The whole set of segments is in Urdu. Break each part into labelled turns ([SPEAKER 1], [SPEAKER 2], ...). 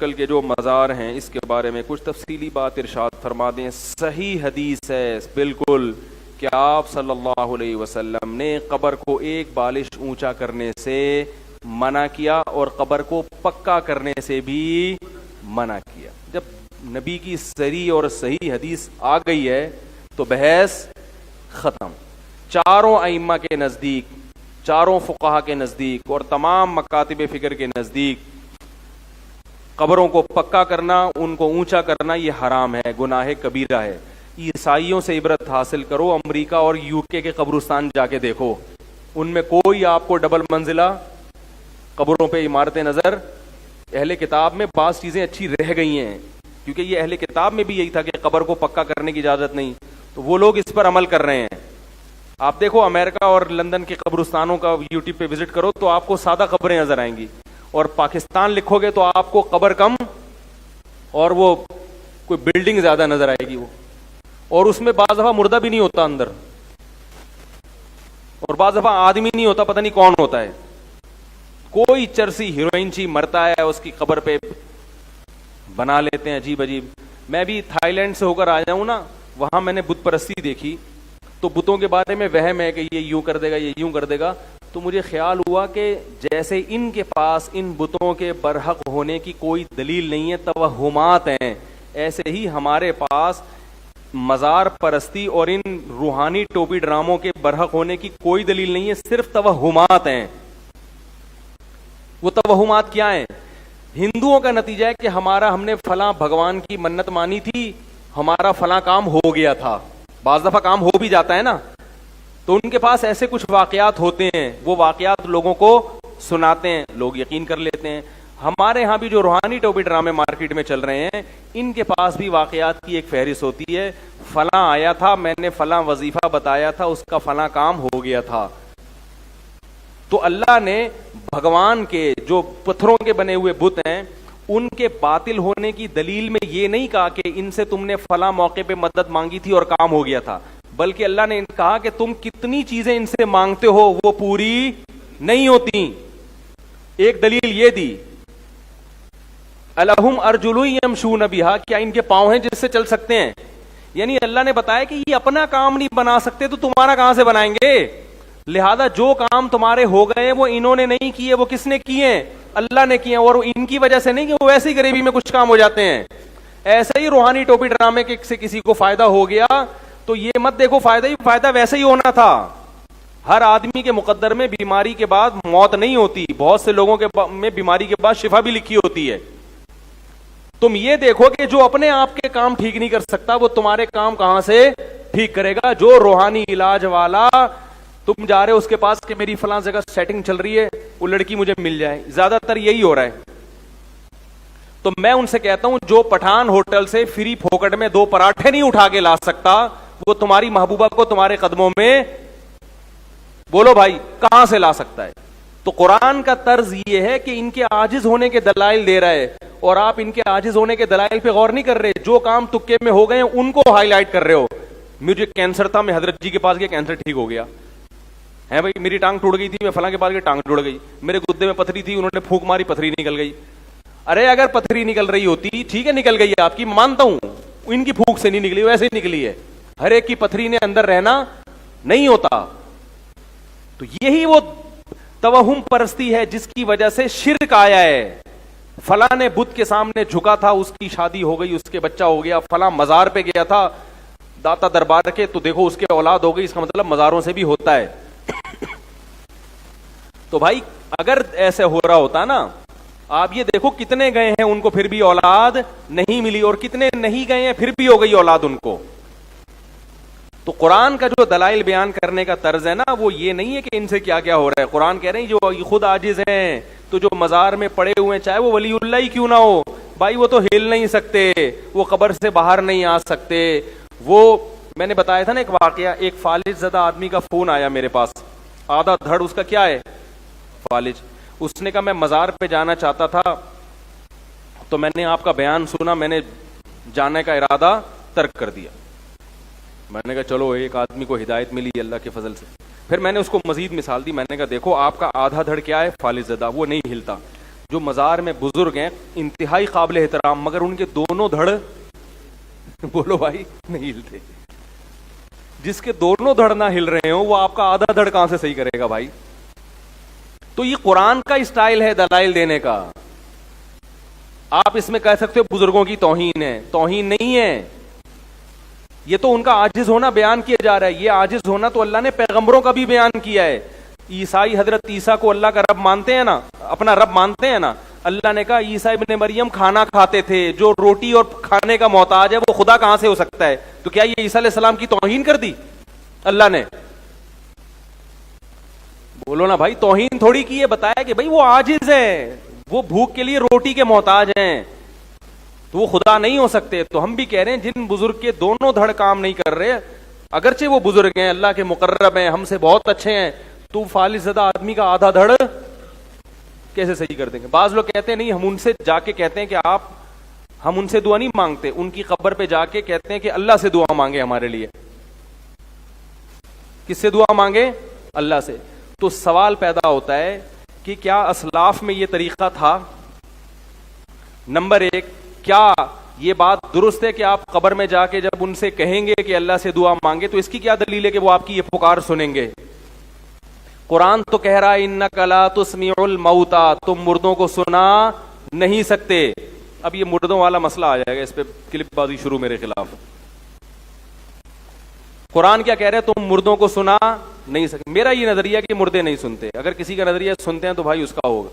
[SPEAKER 1] کل کے جو مزار ہیں اس کے بارے میں کچھ تفصیلی بات ارشاد فرما دیں. صحیح حدیث ہے بالکل کہ آپ صلی اللہ علیہ وسلم نے قبر کو ایک بالش اونچا کرنے سے منع کیا اور قبر کو پکا کرنے سے بھی منع کیا. جب نبی کی صریح اور صحیح حدیث آ گئی ہے تو بحث ختم. چاروں ائمہ کے نزدیک, چاروں فقہا کے نزدیک اور تمام مکاتب فکر کے نزدیک قبروں کو پکا کرنا, ان کو اونچا کرنا یہ حرام ہے, گناہ کبیرہ ہے. عیسائیوں سے عبرت حاصل کرو, امریکہ اور یو کے قبرستان جا کے دیکھو, ان میں کوئی آپ کو ڈبل منزلہ قبروں پہ عمارتیں نظر. اہل کتاب میں بعض چیزیں اچھی رہ گئی ہیں کیونکہ یہ اہل کتاب میں بھی یہی تھا کہ قبر کو پکا کرنے کی اجازت نہیں, تو وہ لوگ اس پر عمل کر رہے ہیں. آپ دیکھو امریکہ اور لندن کے قبرستانوں کا یوٹیوب پہ وزٹ کرو تو آپ کو سادہ قبریں نظر آئیں گی, اور پاکستان لکھو گے تو آپ کو قبر کم اور وہ کوئی بلڈنگ زیادہ نظر آئے گی وہ, اور اس میں بعض دفعہ مردہ بھی نہیں ہوتا اندر, اور بعض دفعہ آدمی نہیں ہوتا, پتہ نہیں کون ہوتا ہے. کوئی چرسی ہیروئن چی مرتا ہے اس کی قبر پہ بنا لیتے ہیں عجیب عجیب. میں بھی تھائی لینڈ سے ہو کر آیا ہوں نا, وہاں میں نے بت پرستی دیکھی تو بتوں کے بارے میں وہم ہے کہ یہ یوں کر دے گا, یہ یوں کر دے گا. تو مجھے خیال ہوا کہ جیسے ان کے پاس ان بتوں کے برحق ہونے کی کوئی دلیل نہیں ہے, توہمات ہیں, ایسے ہی ہمارے پاس مزار پرستی اور ان روحانی ٹوپی ڈراموں کے برحق ہونے کی کوئی دلیل نہیں ہے, صرف توہمات ہیں. وہ توہمات کیا ہیں؟ ہندوؤں کا نتیجہ ہے کہ ہم نے فلاں بھگوان کی منت مانی تھی, ہمارا فلاں کام ہو گیا تھا. بعض دفعہ کام ہو بھی جاتا ہے نا, تو ان کے پاس ایسے کچھ واقعات ہوتے ہیں, وہ واقعات لوگوں کو سناتے ہیں, لوگ یقین کر لیتے ہیں. ہمارے ہاں بھی جو روحانی ٹوپی ڈرامے مارکیٹ میں چل رہے ہیں, ان کے پاس بھی واقعات کی ایک فہرست ہوتی ہے. فلاں آیا تھا, میں نے فلاں وظیفہ بتایا تھا, اس کا فلاں کام ہو گیا تھا. تو اللہ نے بھگوان کے جو پتھروں کے بنے ہوئے بت ہیں ان کے باطل ہونے کی دلیل میں یہ نہیں کہا کہ ان سے تم نے فلاں موقع پہ مدد مانگی تھی اور کام ہو گیا تھا, بلکہ اللہ نے کہا کہ تم کتنی چیزیں ان سے مانگتے ہو وہ پوری نہیں ہوتی. ایک دلیل یہ دی, الہم ارجل یمشون بہا, کیا ان کے پاؤں ہیں جس سے چل سکتے ہیں؟ یعنی اللہ نے بتایا کہ یہ اپنا کام نہیں بنا سکتے تو تمہارا کہاں سے بنائیں گے؟ لہذا جو کام تمہارے ہو گئے وہ انہوں نے نہیں کیے, وہ کس نے کیے ہیں؟ اللہ نے کیے, اور ان کی وجہ سے نہیں کہ وہ ویسے ہی غریبی میں کچھ کام ہو جاتے ہیں. ایسے ہی روحانی ٹوپی ڈرامے سے کسی کو فائدہ ہو گیا تو یہ مت دیکھو فائدہ ویسے ہی ہونا تھا. ہر آدمی کے مقدر میں بیماری کے بعد موت نہیں ہوتی, بہت سے لوگوں کے میں بیماری کے بعد شفا بھی لکھی ہوتی ہے. تم یہ دیکھو کہ جو اپنے آپ کے کام ٹھیک نہیں کر سکتا وہ تمہارے کام کہاں سے ٹھیک کرے گا؟ جو روحانی علاج والا, تم جا رہے ہو اس کے پاس کہ میری فلاں جگہ سیٹنگ چل رہی ہے, وہ لڑکی مجھے مل جائے, زیادہ تر یہی ہو رہا ہے. تو میں ان سے کہتا ہوں جو پٹھان ہوٹل سے فری پھوکٹ میں 2 پراٹھے نہیں اٹھا کے لا سکتا وہ تمہاری محبوبہ کو تمہارے قدموں میں, بولو بھائی, کہاں سے لا سکتا ہے؟ تو قرآن کا طرز یہ ہے کہ ان کے عاجز ہونے کے دلائل دے رہا ہے, اور آپ ان کے عاجز ہونے کے دلائل پہ غور نہیں کر رہے. جو کام تکے میں ہو گئے ہیں ان کو ہائی لائٹ کر رہے ہو. مجھے کینسر تھا, میں حضرت جی کے پاس گیا, کینسر ٹھیک ہو گیا ہے بھائی. میری ٹانگ ٹوٹ گئی تھی, میں فلاں کے پاس گیا, ٹانگ ٹوٹ گئی. میرے گدے میں پتھری تھی, انہوں نے پھونک ماری, پتھری نکل گئی. ارے اگر پتھری نکل رہی ہوتی ٹھیک ہے, نکل گئی آپ کی, مانتا ہوں, ان کی پھونک سے نہیں نکلی, ویسے ہی نکلی ہے. ہر ایک کی پتھری نے اندر رہنا نہیں ہوتا. تو یہی وہ توہم پرستی ہے جس کی وجہ سے شرک آیا ہے. فلاں نے بت کے سامنے جھکا تھا, اس کی شادی ہو گئی, اس کے بچہ ہو گیا. فلاں مزار پہ گیا تھا داتا دربار کے, تو دیکھو اس کے اولاد ہو گئی. اس کا مطلب مزاروں سے بھی ہوتا ہے. تو بھائی اگر ایسے ہو رہا ہوتا نا, آپ یہ دیکھو کتنے گئے ہیں ان کو پھر بھی اولاد نہیں ملی, اور کتنے نہیں گئے ہیں پھر بھی ہو گئی اولاد ان کو. تو قرآن کا جو دلائل بیان کرنے کا طرز ہے نا, وہ یہ نہیں ہے کہ ان سے کیا کیا ہو رہا ہے. قرآن کہہ رہے ہیں جو خود عاجز ہیں, تو جو مزار میں پڑے ہوئے ہیں, چاہے وہ ولی اللہ ہی کیوں نہ ہو بھائی, وہ تو ہل نہیں سکتے, وہ قبر سے باہر نہیں آ سکتے. وہ میں نے بتایا تھا نا ایک واقعہ, ایک فالج زدہ آدمی کا فون آیا میرے پاس, آدھا دھڑ اس کا کیا ہے, فالج. اس نے کہا میں مزار پہ جانا چاہتا تھا, تو میں نے آپ کا بیان سنا, میں نے جانے کا ارادہ ترک کر دیا. میں نے کہا چلو ایک آدمی کو ہدایت ملی اللہ کے فضل سے. پھر میں نے اس کو مزید مثال دی, میں نے کہا دیکھو آپ کا آدھا دھڑ کیا ہے, فالج زدہ, وہ نہیں ہلتا. جو مزار میں بزرگ ہیں انتہائی قابل احترام، مگر ان کے دونوں دھڑ بولو بھائی نہیں ہلتے. جس کے دونوں دھڑ نہ ہل رہے ہوں وہ آپ کا آدھا دھڑ کہاں سے صحیح کرے گا بھائی؟ تو یہ قرآن کا اسٹائل ہے دلائل دینے کا. آپ اس میں کہہ سکتے ہو بزرگوں کی توہین ہے، توہین نہیں ہے، یہ تو ان کا عاجز ہونا بیان کیا جا رہا ہے. یہ عاجز ہونا تو اللہ نے پیغمبروں کا بھی بیان کیا ہے. عیسائی حضرت عیسیٰ کو اللہ کا رب مانتے ہیں نا، اپنا رب مانتے ہیں نا. اللہ نے کہا عیسیٰ ابن مریم کھانا کھاتے تھے، جو روٹی اور کھانے کا محتاج ہے وہ خدا کہاں سے ہو سکتا ہے؟ تو کیا یہ عیسیٰ علیہ السلام کی توہین کر دی اللہ نے؟ بولو نا بھائی، توہین تھوڑی کی ہے، بتایا کہ بھائی وہ عاجز ہے، وہ بھوک کے لیے روٹی کے محتاج ہیں، تو وہ خدا نہیں ہو سکتے. تو ہم بھی کہہ رہے ہیں جن بزرگ کے دونوں دھڑ کام نہیں کر رہے، اگرچہ وہ بزرگ ہیں، اللہ کے مقرب ہیں، ہم سے بہت اچھے ہیں، تو فالج زدہ آدمی کا آدھا دھڑ کیسے صحیح کر دیں گے؟ بعض لوگ کہتے ہیں نہیں، ہم ان سے جا کے کہتے ہیں کہ ہم ان سے دعا نہیں مانگتے، ان کی قبر پہ جا کے کہتے ہیں کہ اللہ سے دعا مانگے ہمارے لیے. کس سے دعا مانگے؟ اللہ سے. تو سوال پیدا ہوتا ہے کہ کیا اسلاف میں یہ طریقہ تھا؟ نمبر ایک، کیا یہ بات درست ہے کہ آپ قبر میں جا کے جب ان سے کہیں گے کہ اللہ سے دعا مانگے تو اس کی کیا دلیل ہے کہ وہ آپ کی یہ پکار سنیں گے؟ قرآن تو کہہ رہا ہے انک لا تسمع الموتى، تم مردوں کو سنا نہیں سکتے. اب یہ مردوں والا مسئلہ آ جائے گا، اس پہ کلپ بازی شروع میرے خلاف. قرآن کیا کہہ رہے ہیں؟ تم مردوں کو سنا نہیں سکتے. میرا یہ نظریہ کہ مردے نہیں سنتے، اگر کسی کا نظریہ سنتے ہیں تو بھائی اس کا ہوگا.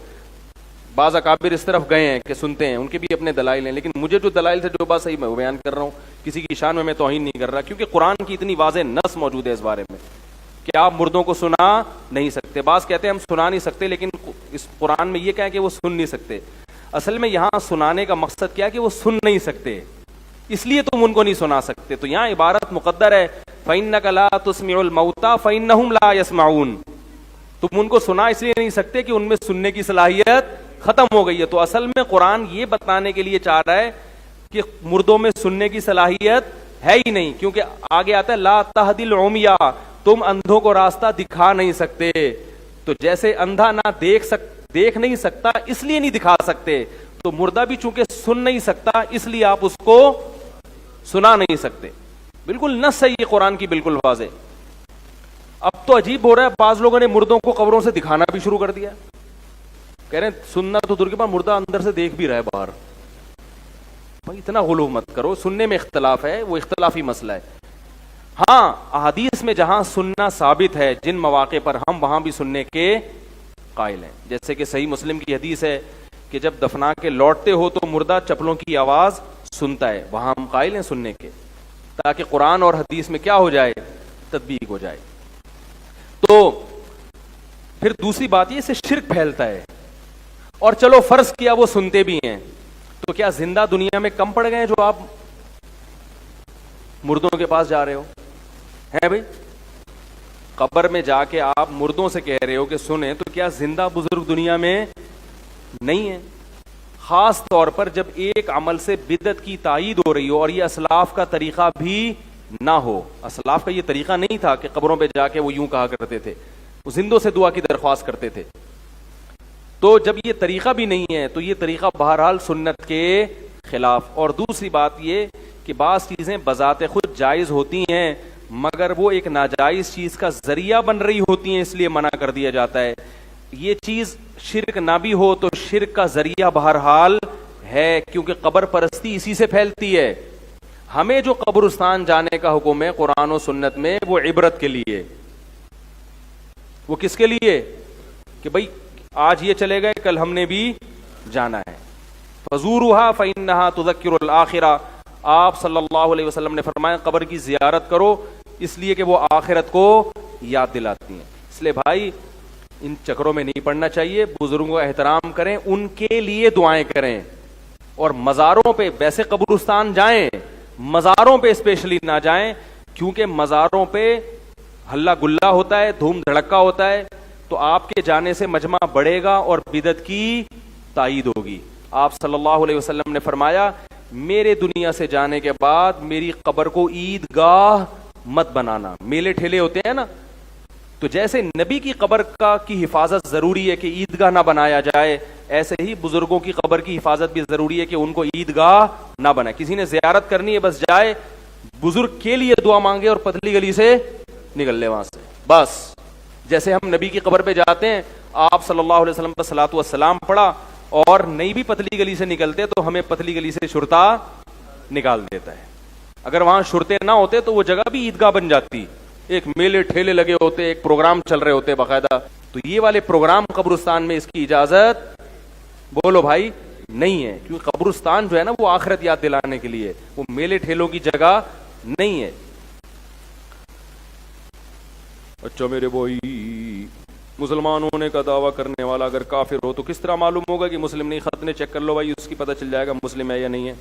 [SPEAKER 1] بعض اکابر اس طرف گئے ہیں کہ سنتے ہیں، ان کے بھی اپنے دلائل ہیں، لیکن مجھے جو دلائل سے جو بات صحیح میں وہ بیان کر رہا ہوں. کسی کی شان میں توہین نہیں کر رہا، کیونکہ قرآن کی اتنی واضح نص موجود ہے اس بارے میں کہ آپ مردوں کو سنا نہیں سکتے. بعض کہتے ہیں ہم سنا نہیں سکتے، لیکن اس قرآن میں یہ کہا کہ وہ سن نہیں سکتے. اصل میں یہاں سنانے کا مقصد کیا ہے کہ وہ سن نہیں سکتے، اس لیے تم ان کو نہیں سنا سکتے. تو یہاں عبارت مقدر ہے فَإِنَّكَ لَا تُسْمِعُ الْمَوْتَى فَإِنَّهُمْ لَا يَسْمَعُونَ. تم ان کو سنا اس لیے نہیں سکتے کہ ان میں سننے کی صلاحیت ختم ہو گئی ہے. تو اصل میں قرآن یہ بتانے کے لیے چاہ رہا ہے کہ مردوں میں سننے کی صلاحیت ہے ہی نہیں، کیونکہ آگے آتا ہے لا تہدی العمیٰ، تم اندھوں کو راستہ دکھا نہیں سکتے. تو جیسے اندھا نہ دیکھ نہیں سکتا اس لیے نہیں دکھا سکتے، تو مردہ بھی چونکہ سن نہیں سکتا اس لیے آپ اس کو سنا نہیں سکتے. بالکل نص ہے یہ قرآن کی، بالکل واضح. اب تو عجیب ہو رہا ہے، بعض لوگوں نے مردوں کو قبروں سے دکھانا بھی شروع کر دیا. کہہ رہے ہیں سننا تو دور کے بعد مردہ اندر سے دیکھ بھی رہا ہے باہر. بھائی اتنا غلو مت کرو، سننے میں اختلاف ہے، وہ اختلافی مسئلہ ہے. ہاں احادیث میں جہاں سننا ثابت ہے جن مواقع پر، ہم وہاں بھی سننے کے قائل ہیں. جیسے کہ صحیح مسلم کی حدیث ہے کہ جب دفنا کے لوٹتے ہو تو مردہ چپلوں کی آواز سنتا ہے، وہاں ہم قائل ہیں سننے کے، تاکہ قرآن اور حدیث میں کیا ہو جائے؟ تطبیق ہو جائے. تو پھر دوسری بات یہ، اس سے شرک پھیلتا ہے. اور چلو فرض کیا وہ سنتے بھی ہیں، تو کیا زندہ دنیا میں کم پڑ گئے جو آپ مردوں کے پاس جا رہے ہو؟ ہیں بھائی، قبر میں جا کے آپ مردوں سے کہہ رہے ہو کہ سنیں، تو کیا زندہ بزرگ دنیا میں نہیں ہے؟ خاص طور پر جب ایک عمل سے بدعت کی تائید ہو رہی ہو اور یہ اسلاف کا طریقہ بھی نہ ہو. اسلاف کا یہ طریقہ نہیں تھا کہ قبروں پہ جا کے وہ یوں کہا کرتے تھے، وہ زندوں سے دعا کی درخواست کرتے تھے. تو جب یہ طریقہ بھی نہیں ہے تو یہ طریقہ بہرحال سنت کے خلاف. اور دوسری بات یہ کہ بعض چیزیں بذات خود جائز ہوتی ہیں مگر وہ ایک ناجائز چیز کا ذریعہ بن رہی ہوتی ہیں، اس لیے منع کر دیا جاتا ہے. یہ چیز شرک نہ بھی ہو تو شرک کا ذریعہ بہرحال ہے، کیونکہ قبر پرستی اسی سے پھیلتی ہے. ہمیں جو قبرستان جانے کا حکم ہے قرآن و سنت میں، وہ عبرت کے لیے. وہ کس کے لیے؟ کہ بھئی آج یہ چلے گئے، کل ہم نے بھی جانا ہے. فزورها فإنها تذکر الآخرہ. آپ صلی اللہ علیہ وسلم نے فرمایا قبر کی زیارت کرو اس لیے کہ وہ آخرت کو یاد دلاتی ہیں. اس لیے بھائی ان چکروں میں نہیں پڑنا چاہیے، بزرگوں کا احترام کریں، ان کے لیے دعائیں کریں. اور مزاروں پہ، ویسے قبرستان جائیں، مزاروں پہ اسپیشلی نہ جائیں، کیونکہ مزاروں پہ ہلا گلا ہوتا ہے، دھوم دھڑکا ہوتا ہے. تو آپ کے جانے سے مجمع بڑھے گا اور بدعت کی تائید ہوگی. آپ صلی اللہ علیہ وسلم نے فرمایا میرے دنیا سے جانے کے بعد میری قبر کو عید گاہ مت بنانا. میلے ٹھیلے ہوتے ہیں نا، تو جیسے نبی کی قبر کی حفاظت ضروری ہے کہ عیدگاہ نہ بنایا جائے، ایسے ہی بزرگوں کی قبر کی حفاظت بھی ضروری ہے کہ ان کو عیدگاہ نہ بنائے. کسی نے زیارت کرنی ہے بس جائے، بزرگ کے لیے دعا مانگے اور پتلی گلی سے نکل لے وہاں سے بس. جیسے ہم نبی کی قبر پہ جاتے ہیں، آپ صلی اللہ علیہ وسلم پر صلاۃ والسلام پڑھا اور نہیں بھی پتلی گلی سے نکلتے تو ہمیں پتلی گلی سے شرطا نکال دیتا ہے. اگر وہاں شرطے نہ ہوتے تو وہ جگہ بھی عیدگاہ بن جاتی. ایک میلے ٹھیلے لگے ہوتے، ایک پروگرام چل رہے ہوتے باقاعدہ. تو یہ والے پروگرام قبرستان میں اس کی اجازت بولو بھائی نہیں ہے، کیونکہ قبرستان جو ہے نا وہ آخرت یاد دلانے کے لیے، وہ میلے ٹھیلوں کی جگہ نہیں ہے. اچھا میرے بھائی، مسلمان ہونے کا دعویٰ کرنے والا اگر کافر ہو تو کس طرح معلوم ہوگا کہ مسلم نہیں؟ خط نے چیک کر لو بھائی، اس کی پتہ چل جائے گا مسلم ہے یا نہیں ہے.